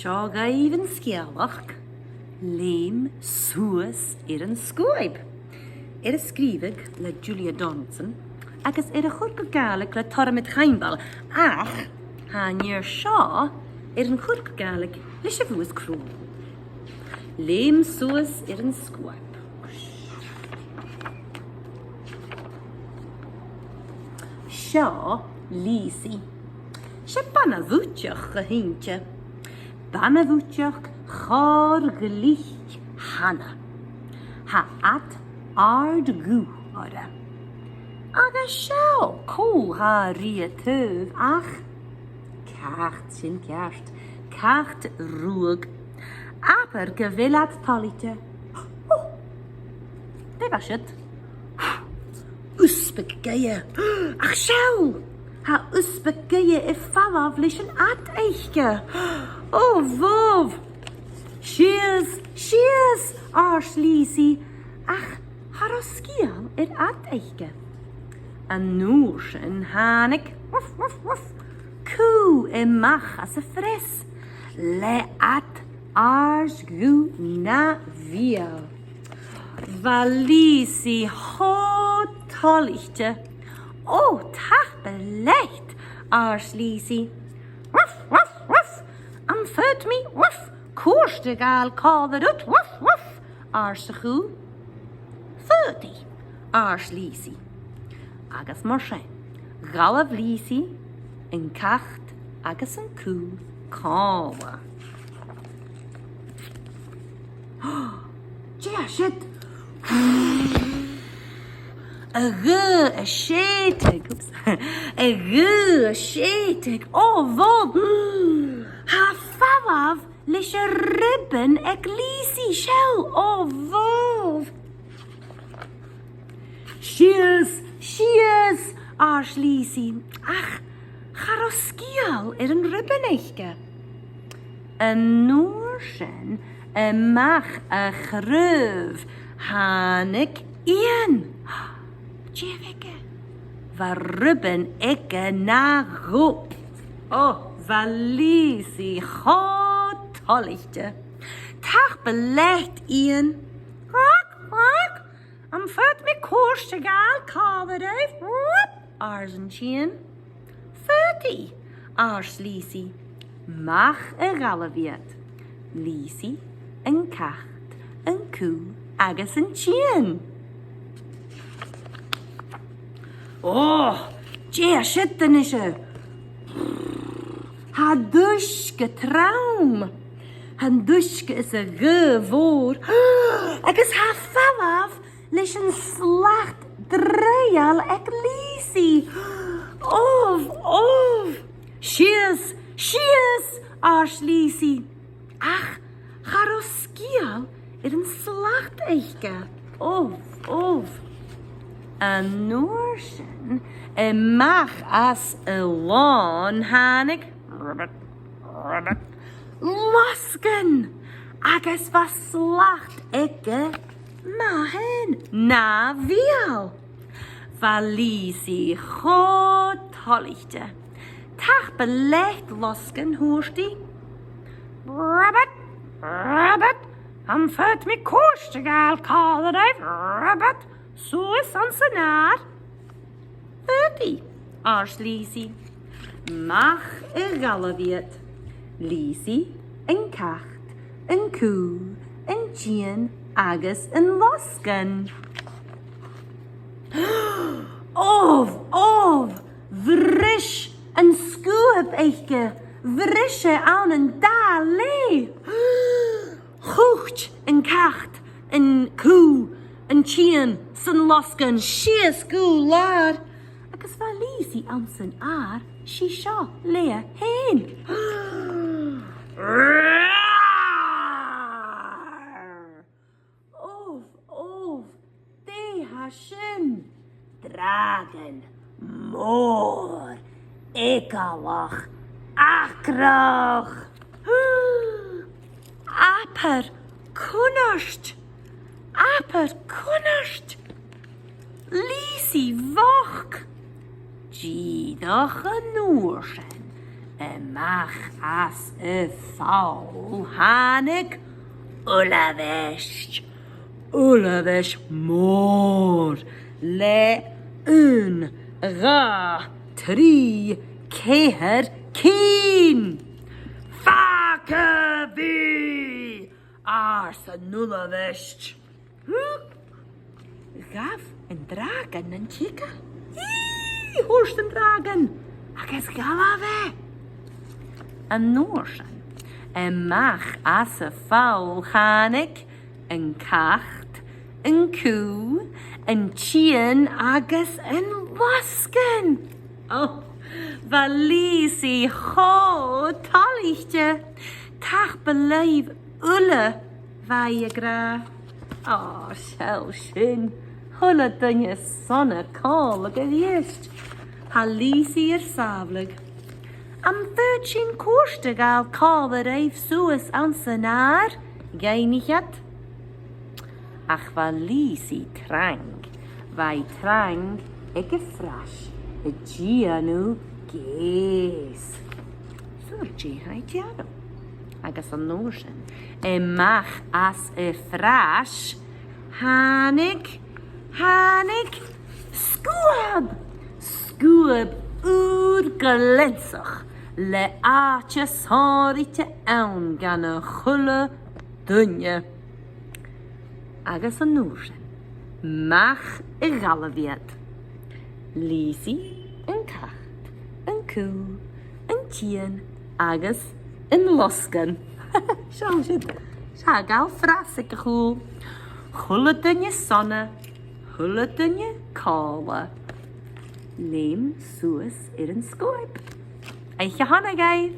Sguaib yn sgialach, Leum, Suas yn Sguaib. Ysgrifig le Julia Donaldson, agus y chwrg Gàidhlig le Tormid Chaimbal, ach, hanir sio yn chwrg Gàidhlig le Fwys Crwl. Leum, Suas yn Sguaib. Sio, Lisi. Sio banna fwtioch y heintje. Banna fwtioch chor glich hana. Ha at ard gw ora. Aga sio, cool ha ria tyf, ach. Cacht sy'n cacht. Cacht rwg. Aber gyfilad talite. Oh, de was het. Usbek geie. Ach sio. Ha usbek geie e fawaf leis yn ad eichge. Oh, vov. Cheers, ars Lisi. Ach, har o sgial ad eichge. An nŵr yn hanig. Wuff, wuff, wuff. Cw e mach as y ffres. Le ad ars gw na fiel. Valisi ho tolichte. Oh, tach belecht, ars Lisi. Wuff, wuff, wuff. Am fut mi, wuff. Koers de gaal kalder ut, wuff, wuff. Ars de goe. 30, ars Lisi. Agus morshe. Galaf Lisi. In kacht, agus een koe. Kawa. Tja, shit. A shetig. Oops. A shetig. Oh, Bob. Ha fawaf leis y ribbon ag Lisi shell. Oh, Bob. Cheers, ars Lisi. Ach, char o sgial yn ribbon eichge. Yn nŵr sy'n mach a chryf hanig ian. Jefege. Va ribbon ege na roep. Oh, valisi tollichte. Tach belecht ian. Rock. Am fut me koers te gaal kalder uit. Ars en chien. 30. Ars Lisi. Mach e galaviet. Lisi en kacht en koe agus en chien. Oh, tja, shitten is je. Ha duske traum. Han duske is een gevoor. Ik is ha fawaf. Leis een slacht dreial ek Lisi. Of. Cheers, ars Lisi. Ach, garo skial een slacht eichke. Of. Een noorsen, een mag as een lawn hanig. Ribbit. Losken. Agus was slacht ikke. Mahen. Na viel. Valisi goed hollichte. Tach belecht losken hoorsti. Ribbit. Am fut me koers te gaal kalder uit. Ribbit. Suas aan senaar. 30. Ars Lisi. Mach galaviet. Lisi en kacht en koe en chien agus en losken. Of. Vrish en Sguaib eichke. Vrische aan een dale. Hocht en kacht en koe. En chien, zijn losken, shees goe laar. Ek is wel Lisi aan zijn aar, she sha lea heen. Of, de hashin. Dragen, moor, ekalach, akrach. Aper, kunnast. Lisi wach. Gidach een noorsen. mach as faul hanig ulavesh. Ulavesh mor le un ra tri keher keen. Fakavi arsa nulavesh. Gaf een dragon en chica. Hoorst een dragon. Agus galave. Een noorsen. En mag as a faul hanig. Een kacht. Een koe. Een chien agus een wasken. Oh, valisi ho talichtje. Tach beleef ulle vaie gra. Oh, zo schön. Hulle dunje sonne kal geweest. Halisi savlig. Am 13 koorstegal kalver eif Suas aan senaar. Gij niet het? Ach, valisi trang. Vai trang, ikke frasch. Gianu gees. Surgi haitiado. Agus an notion. Mach as frasch. Hanig. Sguaib. Sguaib glensach. Le aatje sarite aan gan een gulle dunje. Agus an notion. Mach galleviet. Lisi, een kacht, een koe, een tien, agus een losken. Zo zit. Zo gal frassige goel. Hullet in je sonne, hullet in je kale. Leum Suas een Sguaib. Eich je hanne geir.